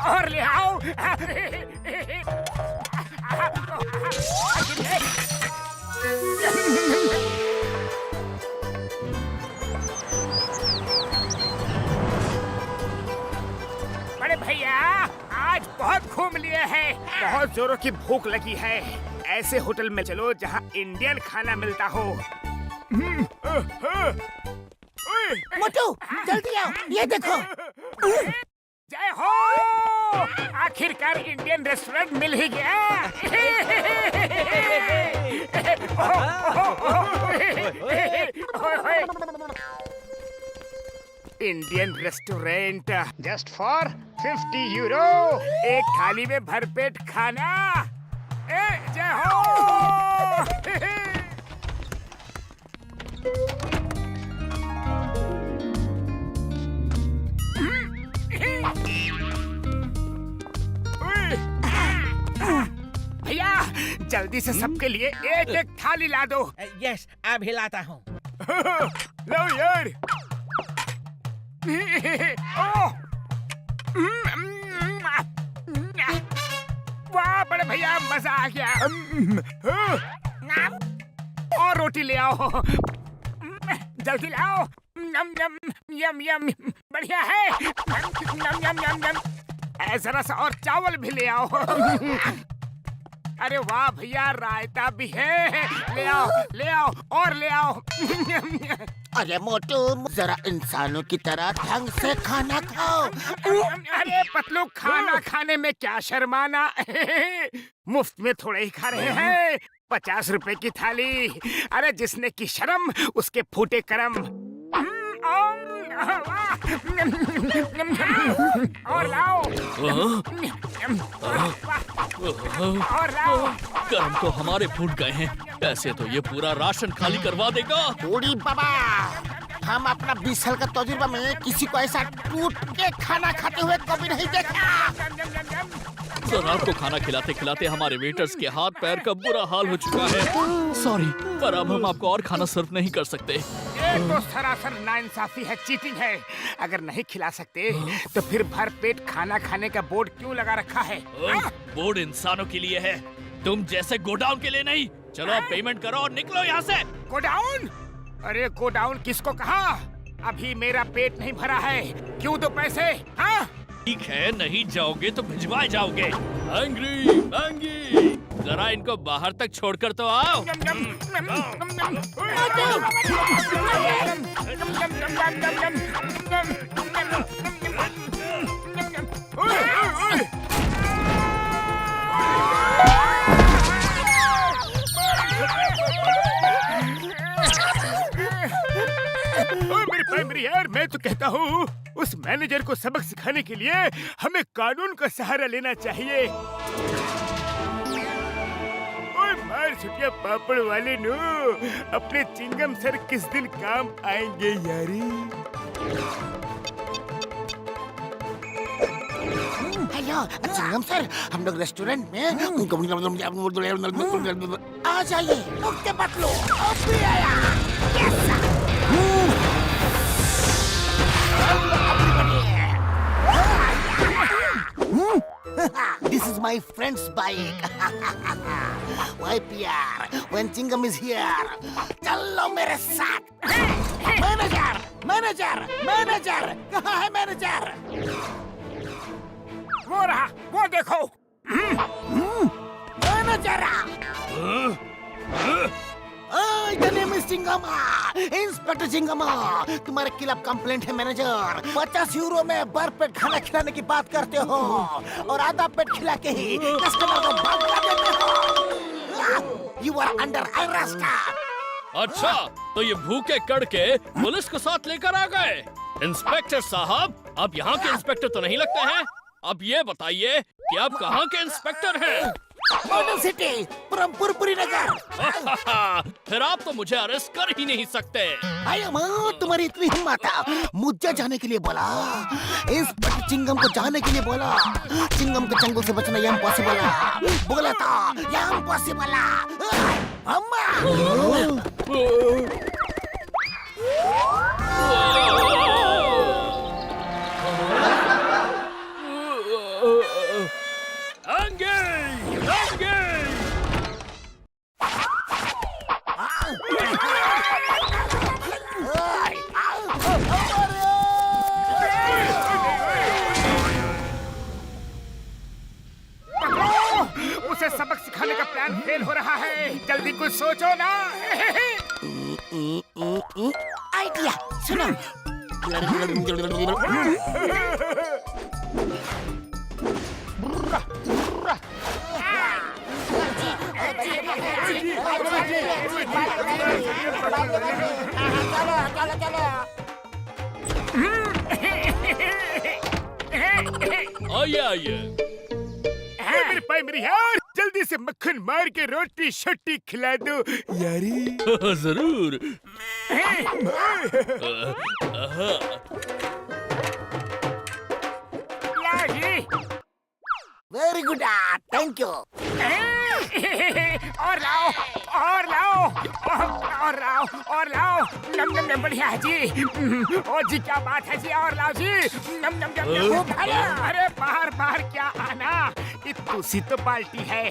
और ले आओ। बड़े भैया आज बहुत घूम लिए हैं, बहुत जोरों की भूख लगी है। ऐसे होटल में चलो जहाँ इंडियन खाना मिलता हो। मोटू जल्दी आओ, ये देखो। जय हो, आखिरकार इंडियन रेस्टोरेंट मिल ही गया। Indian restaurant just for 50 euro, एक थाली में भरपेट खाना। जय हो। भैया जल्दी से सबके लिए एक एक थाली ला दो। यस, अभी लाता हूँ। लो यार। वाह बड़े भैया मजा आ गया। और रोटी ले आओ, जल्दी लाओ। यम यम यम यम, बढ़िया है। यम यम यम यम, जरा सा और चावल भी ले आओ। अरे वाह भैया रायता भी है, ले आओ ले आओ और ले आओ। अरे मोटू जरा इंसानों की तरह ढंग से खाना खाओ। अरे पतलू खाना खाने में क्या शर्माना। मुफ्त में थोड़े ही खा रहे हैं। 50 रुपए की थाली, अरे जिसने की शर्म उसके फूटे करम। और लाओ और लाओ। कर्म तो हमारे फूट गए हैं, ऐसे तो ये पूरा राशन खाली करवा देगा। बूढ़ी बाबा, हम अपना 20 साल का तजुर्बा में किसी को ऐसा टूट के खाना खाते हुए कभी नहीं देखा। सर आपको खाना खिलाते खिलाते हमारे वेटर्स के हाथ पैर का बुरा हाल हो चुका है। सॉरी, पर अब हम आपको और खाना सर्व नहीं कर सकते। ये तो सरासर नाइंसाफी है, चीटिंग है। अगर नहीं खिला सकते तो फिर भर पेट खाना खाने का बोर्ड क्यों लगा रखा है? बोर्ड इंसानों के लिए है, तुम जैसे गोडाउन के लिए नहीं। चलो अब पेमेंट करो और निकलो यहाँ से। गोडाउन? अरे गोडाउन किसको कहा? अभी मेरा पेट नहीं भरा है, क्यों दो पैसे? हाँ? ठीक है, नहीं जाओगे तो भिजवाए जाओगे। एंग्री मैंगी, जरा इनको बाहर तक छोड़कर तो आओ। मेरी यार, मैं तो कहता हूँ उस मैनेजर को सबक सिखाने के लिए हमें कानून का सहारा लेना चाहिए। मार छुटिया पापड़ वाले नो, अपने चिंगम सर किस दिन काम आएंगे यारी। हेलो चिंगम सर, हम लोग रेस्टोरेंट में आ जाइए। मुक्के पतलो अभी आया। Yes sir. This is my friend's bike. Why PR? When Chingam is here, चलो मेरे साथ। मैनेजर, मैनेजर, मैनेजर, कहाँ है मैनेजर? वो रहा, वो देखो। Manager. The name is Chingma, inspector Chingma. तुम्हारे खिलाफ कंप्लेंट है मैनेजर। 50 यूरो में भरपेट खाना खिलाने की बात करते हो और आधा पेट खिला के ही कस्टमर को भगा देते हो। You are under arrest। अच्छा, तो ये भूखे कड़के पुलिस को साथ लेकर आ गए। इंस्पेक्टर साहब, आप यहाँ के इंस्पेक्टर तो नहीं लगते हैं। अब ये बताइए कि आप कहाँ के इंस्पेक्टर हैं? मॉडर्न सिटी, पुरपुरी नगर। फिर आप तो मुझे अरेस्ट कर ही नहीं सकते। तुम्हारी इतनी हिम्मत है, मुझे जाने के लिए बोला। इंस्पेक्टर चिंगम को जाने के लिए बोला। चिंगम के चंगुल से बचना इम्पॉसिबल है। बोला था इम्पॉसिबल। आइडिया सुनो। चलो चलो। आइए आइए। मेरे भाई मेरी यार, जल्दी से मक्खन मार के रोटी शट्टी खिला दो यारी। जरूर। Very good, thank you. और लाओ और लाओ और लाओ और लाओ। नम नम नम, बढ़िया है जी। ओ जी क्या बात है जी, और लाओ जी। नम नम नम नम। अरे बाहर बाहर क्या आना, ये तुसी तो पार्टी है।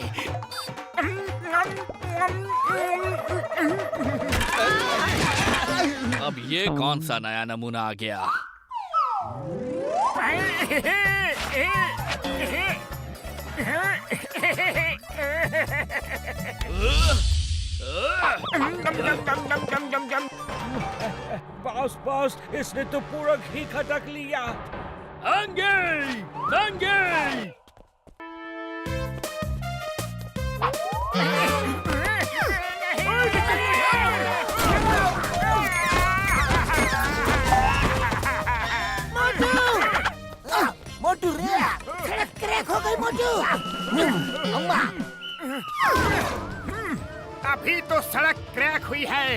अब ये कौन सा नया नमूना आ गया? बॉस बॉस, इसने तो पूरा घी खटक लिया। अंगे अंगे। मोटू रे, सड़क क्रैक हो गई मोटू। अम्मा, अभी तो सड़क क्रैक हुई है,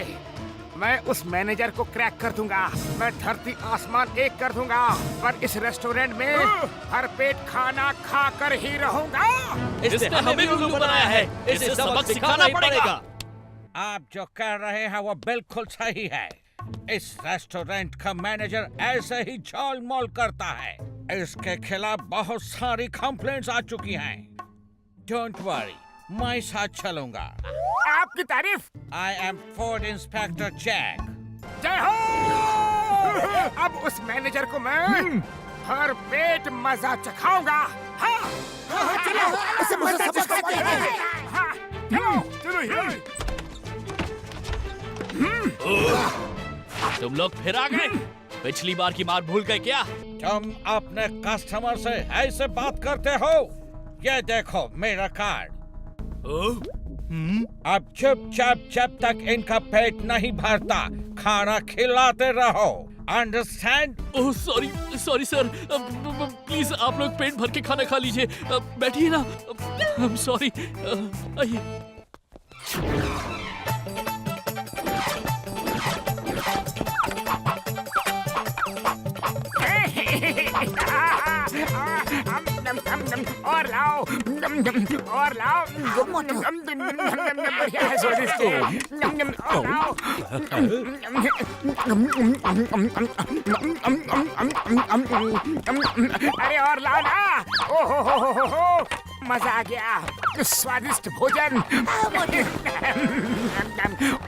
मैं उस मैनेजर को क्रैक कर दूंगा। मैं धरती आसमान एक कर दूंगा, पर इस रेस्टोरेंट में भरपेट खाना खा कर ही रहूंगा। इसने हमें उल्लू बनाया है, इसे सबक सिखाना पड़ेगा। आप जो कह रहे हैं वो बिल्कुल सही है। इस रेस्टोरेंट का मैनेजर ऐसे ही झोल मोल करता है। इसके खिलाफ बहुत सारी कंप्लेंट्स आ चुकी हैं। डोंट वरी, मैं साथ चलूंगा। आपकी तारीफ। I am food inspector Jack. जय हो। अब उस मैनेजर को मैं हर पेट मजा चखाऊंगा। हाँ चलो, इसे मजा सिखाते हैं। हाँ, चलो चलो। तुम लोग फिर आ गए? पिछली बार की मार भूल गए क्या? तुम अपने कस्टमर से ऐसे बात करते हो? ये देखो मेरा कार्ड। अब चुपचाप जब तक इनका पेट नहीं भरता खाना खिलाते रहो। Understand? Oh sorry sorry sir, please आप लोग पेट भर के खाना खा लीजिए। बैठिए ना। I am sorry. आइए। और लाओ और लाओ। बढ़िया है, स्वादिष्ट है। और लाओ। अरे और लाओ ना। ओहो मजा आ गया, स्वादिष्ट भोजन।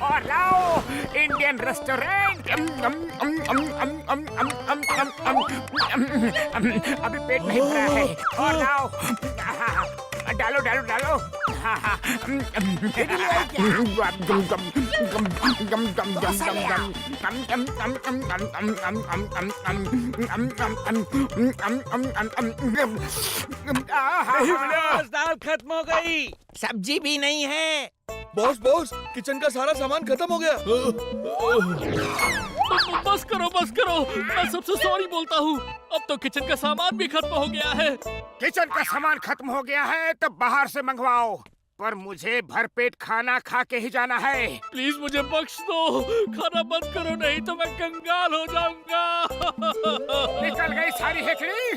और लाओ, इंडियन रेस्टोरेंट। अभी पेट नहीं भरा है, और लाओ। डालो डालो डालो। दाल खत्म हो गई, सब्जी भी नहीं है। बॉस बॉस, किचन का सारा सामान खत्म हो गया। बस करो, मैं सबसे सॉरी बोलता हूँ। अब तो किचन का सामान भी खत्म हो गया है। किचन का सामान खत्म हो गया है तो बाहर से मंगवाओ, पर मुझे भरपेट खाना खा के ही जाना है। प्लीज मुझे बख्श दो, खाना बंद करो, नहीं तो मैं कंगाल हो जाऊंगा। निकल गई सारी हेकड़ी।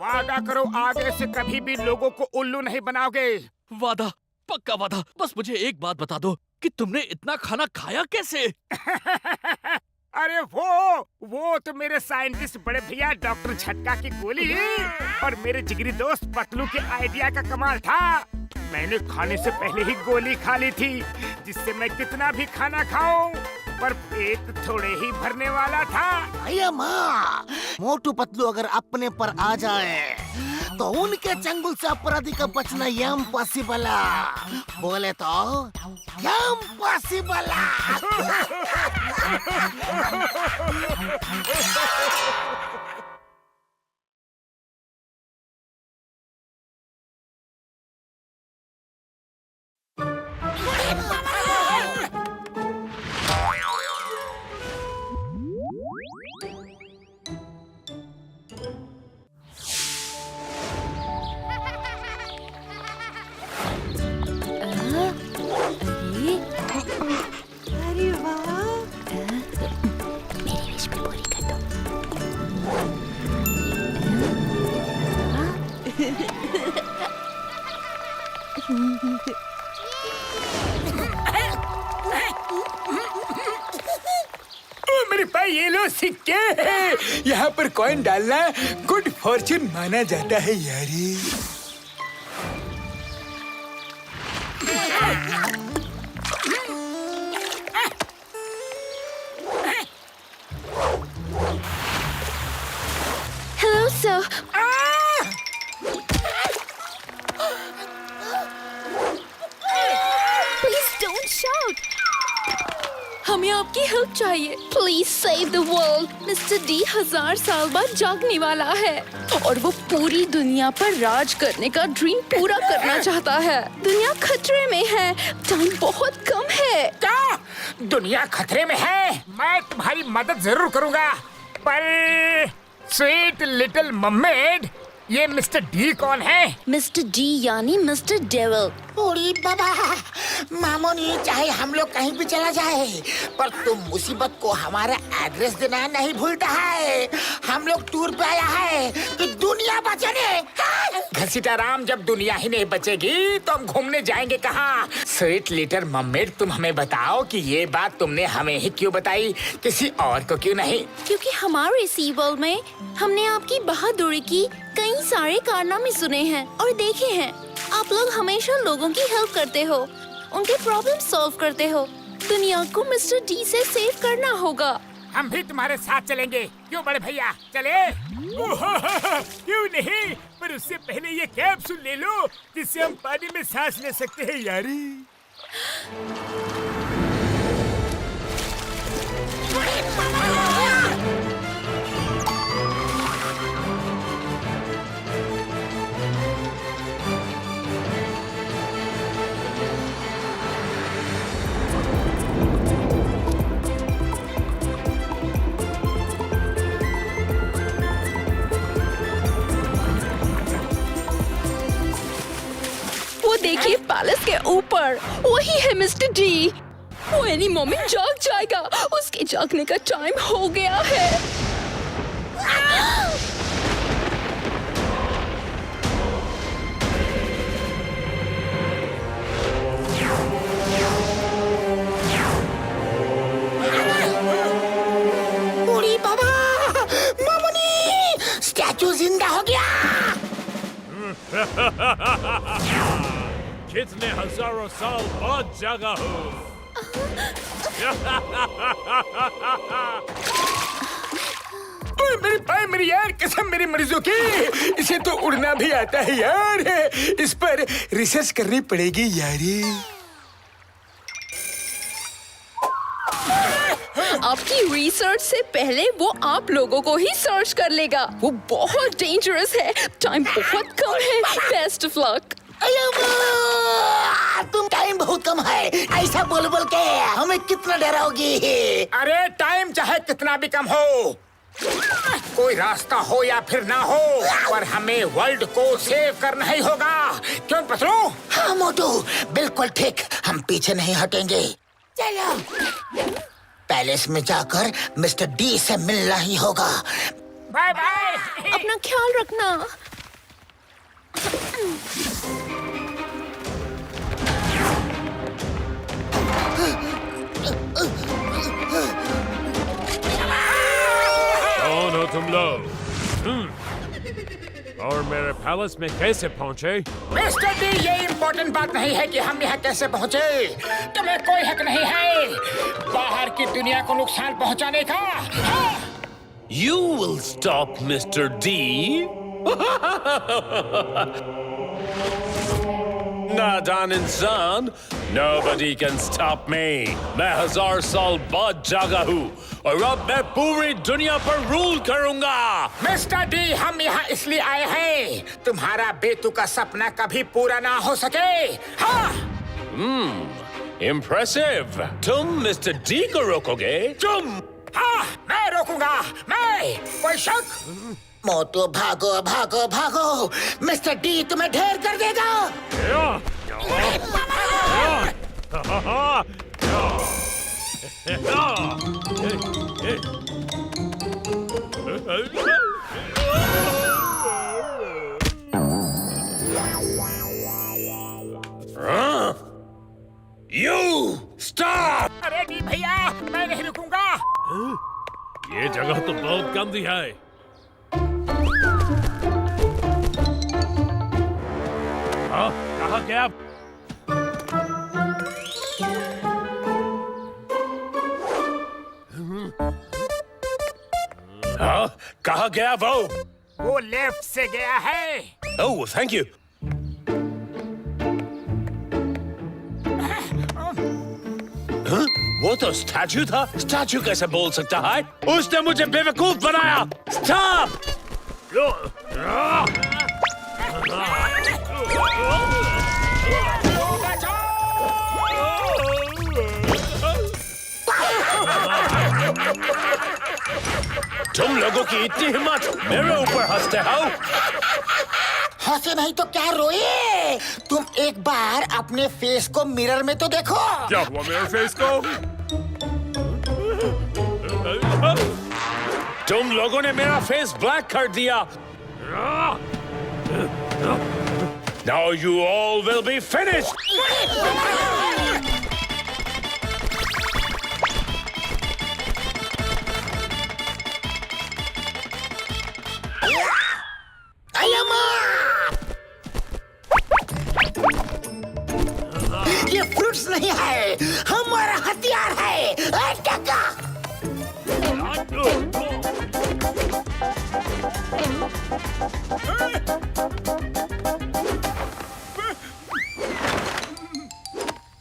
वादा करो आगे से कभी भी लोगों को उल्लू नहीं बनाओगे। वादा, पक्का वादा। बस मुझे एक बात बता दो कि तुमने इतना खाना खाया कैसे? अरे वो तो मेरे साइंटिस्ट बड़े भैया डॉक्टर झटका की गोली और मेरे जिगरी दोस्त पतलू के आइडिया का कमाल था। मैंने खाने से पहले ही गोली खा ली थी, जिससे मैं कितना भी खाना खाऊं पर पेट थोड़े ही भरने वाला था। भैया माँ, मोटू पतलू अगर अपने पर आ जाए तो उनके चंगुल से अपराधी का बचना इम्पॉसिबल है। बोले तो इम्पॉसिबल है। अरे वाह, मेरी विश भी पूरी कर दो। ओ मेरे भाई ये लो सिक्के, यहाँ पर कॉइन डालना गुड फॉर्चून माना जाता है यारी। Hello, sir. Please don't shout. हमें आपकी हेल्प चाहिए। Please save the world. Mister D 1000 साल बाद जागने वाला है और वो पूरी दुनिया पर राज करने का ड्रीम पूरा करना चाहता है। दुनिया खतरे में है, टाइम बहुत कम है। क्या दुनिया खतरे में है? मैं तुम्हारी मदद जरूर करूंगा, पर स्वीट लिटिल मर्मेड, ये मिस्टर डी कौन है? मिस्टर डी यानी मिस्टर डेविल। ओरी बाबा, मामूनी चाहे हम लोग कहीं भी चला जाए, पर तुम मुसीबत को हमारा एड्रेस देना नहीं भूलता है। हम लोग टूर पे आया है कि दुनिया बचाने। घसीटा राम, जब दुनिया ही नहीं बचेगी तो हम घूमने जाएंगे कहाँ? स्वीट लिटिल मर्मेड, तुम हमें बताओ कि ये बात तुमने हमें ही क्यों बताई, किसी और को क्यों नहीं? क्योंकि हमारे सी वर्ल्ड में हमने आपकी बहादुरी की कई सारे कारनामे सुने हैं और देखे हैं। आप लोग हमेशा लोगों की हेल्प करते हो, उनके प्रॉब्लम सॉल्व करते हो। दुनिया को मिस्टर डी से सेव करना होगा। हम भी तुम्हारे साथ चलेंगे, क्यों बड़े भैया? चले? क्यों नहीं, पर उससे पहले ये कैप्सूल ले लो जिससे हम पानी में सांस ले सकते हैं यारी। वो देखिए पैलेस के ऊपर, वही है मिस्टर डी। वो एनी मोमेंट जाग जाएगा, उसके जागने का टाइम हो गया है। ओरी बाबा, मामूनी स्टैचू जिंदा हो गया। कितने हजारों साल बाद जागा हो। ओए मेरे भाई, मेरी यार कसम मेरी मरीजों की, इसे तो उड़ना भी आता है यार। इस पर रिसर्च करनी पड़ेगी यारी। आपकी रिसर्च से पहले वो आप लोगों को ही सर्च कर लेगा। वो बहुत डेंजरस है, टाइम बहुत कम है। Best of luck. तुम टाइम बहुत कम है, ऐसा बोल बोल के हमें कितना डराओगी? अरे टाइम चाहे कितना भी कम हो, कोई रास्ता हो या फिर ना हो, पर हमें वर्ल्ड को सेव करना ही होगा। क्यों पसलू? हाँ मोटू, बिल्कुल ठीक, हम पीछे नहीं हटेंगे। चलो पैलेस में जाकर मिस्टर डी से मिलना ही होगा। Bye bye. अपना ख्याल रखना। कौन हो तुम लोग? और मेरे पैलेस में कैसे पहुंचे? मिस्टर डी, ये इम्पोर्टेंट बात नहीं है कि हम यहाँ कैसे पहुँचे। तुम्हें कोई हक नहीं है बाहर की दुनिया को नुकसान पहुँचाने का। You will stop Mr. D? नादान इंसान, nobody can stop me. मैं 1000 साल बाद जागा हूँ और अब मैं पूरी दुनिया पर रूल करूँगा। मिस्टर डी, हम यहाँ इसलिए आए हैं तुम्हारा बेतु का सपना कभी पूरा ना हो सके। हाँ, Impressive. तुम मिस्टर डी को रोकोगे? तुम? हाँ, मैं रोकूंगा। मैं, कोई शक? मोटू भागो भागो भागो, मिस्टर डी तुम्हें ढेर कर देगा। You stop! अरे डी भैया, मैं नहीं रुकूंगा। ये जगह तो बहुत गंदी है। हाँ, कहाँ गया? हाँ, कहाँ गया वो? वो लेफ्ट से गया है। Oh, thank you. हाँ? वो तो स्टैचू था। स्टैचू कैसे बोल सकता है? उसने मुझे बेवकूफ बनाया। Stop! तुम लोगों की इतनी हिम्मत, मेरे ऊपर हंसते हो? हंसे नहीं तो क्या रोए? तुम एक बार अपने फेस को मिरर में तो देखो। क्या हुआ मेरे फेस को? तुम लोगों ने मेरा फेस ब्लैक कर दिया। Now you all will be finished. ये फ्रूट्स नहीं है, हमारा हथियार है। टका।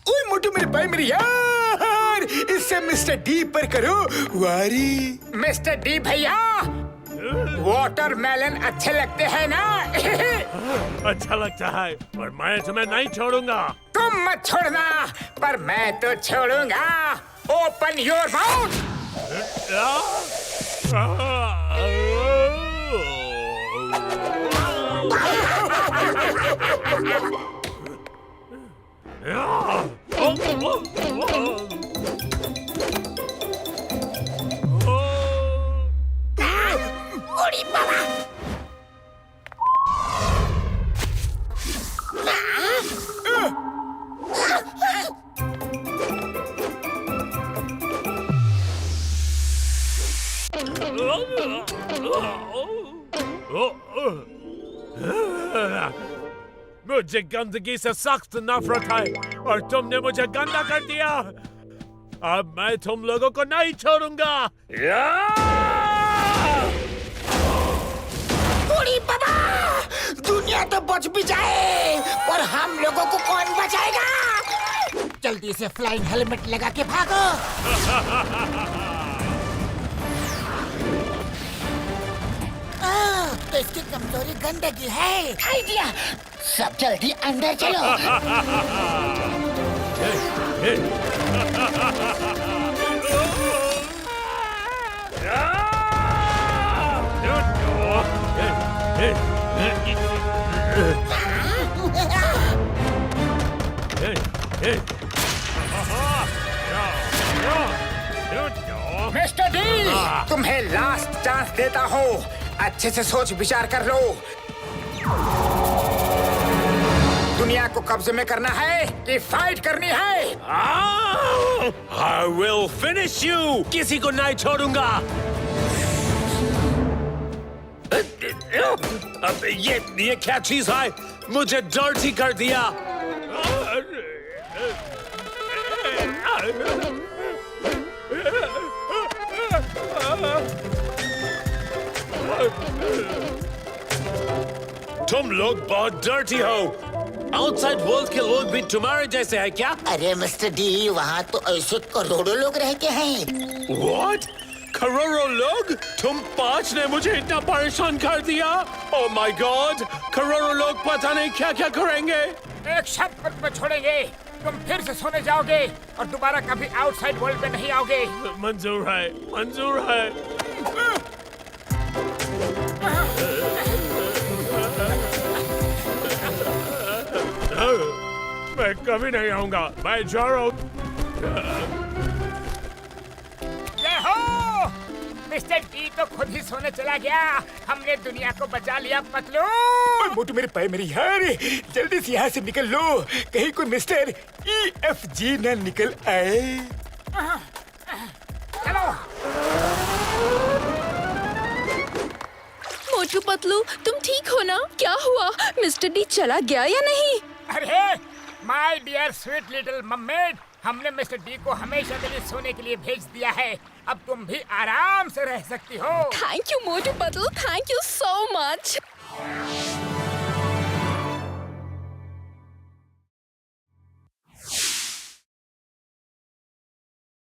ओए मोटू, मेरे भाई, मेरे यार, इससे मिस्टर डी पर करो वारी। मिस्टर डी भैया, वाटरमेलन अच्छे लगते हैं ना? अच्छा लगता है, पर मैं तुम्हें नहीं छोड़ूंगा। तुम मत छोड़ना, पर मैं तो छोड़ूंगा। Open your mouth. ओड़ी बाबा। मुझे गंदगी से सख्त नफरत है और तुमने मुझे गंदा कर दिया। अब मैं तुम लोगों को नहीं छोड़ूंगा। ओड़ी बाबा, दुनिया तो बच भी जाए, पर हम लोगों को कौन बचाएगा? जल्दी से फ्लाइंग हेलमेट लगा के भागो। तो इसकी कमजोरी गंदगी है। आइडिया, सब जल्दी अंदर चलो। मिस्टर डी, तुम्हें लास्ट चांस देता हूँ। अच्छे से सोच विचार कर लो। दुनिया को कब्जे में करना है कि फाइट करनी है? I will finish you. किसी को नहीं छोड़ूंगा। अब ये क्या चीज है? मुझे डर्टी कर दिया। तुम लोग बहुत डर्टी हो। आउटसाइड वर्ल्ड के लोग भी तुम्हारे जैसे हैं क्या? अरे मिस्टर डी, वहाँ तो ऐसे करोड़ों लोग रहते हैं। What? करोड़ों लोग? तुम 5 ने मुझे इतना परेशान कर दिया। Oh my God! करोड़ों लोग पता नहीं क्या क्या करेंगे। एक शर्त पर तुम्हें छोड़ेंगे, तुम फिर से सोने जाओगे और दोबारा कभी आउटसाइड वर्ल्ड में नहीं आओगे। मंजूर है, मंजूर है। मैं कभी नहीं आऊंगा, मैं जा रहा हूँ। जय हो! मिस्टर डी तो खुद ही सोने चला गया। हमने दुनिया को बचा लिया पतलू। मोटू मेरे पैर मेरी यार, जल्दी से यहाँ से निकल लो, कहीं कोई मिस्टर EFG न निकल आए। चलो। मोटू पतलू, तुम ठीक हो ना? क्या हुआ? मिस्टर डी चला गया या नहीं? अरे माय डियर स्वीट लिटिल मम्मेड, हमने मिस्टर डी को हमेशा के लिए सोने के लिए भेज दिया है। अब तुम भी आराम से रह सकती हो। Thank you Motu Patlu, thank you so much.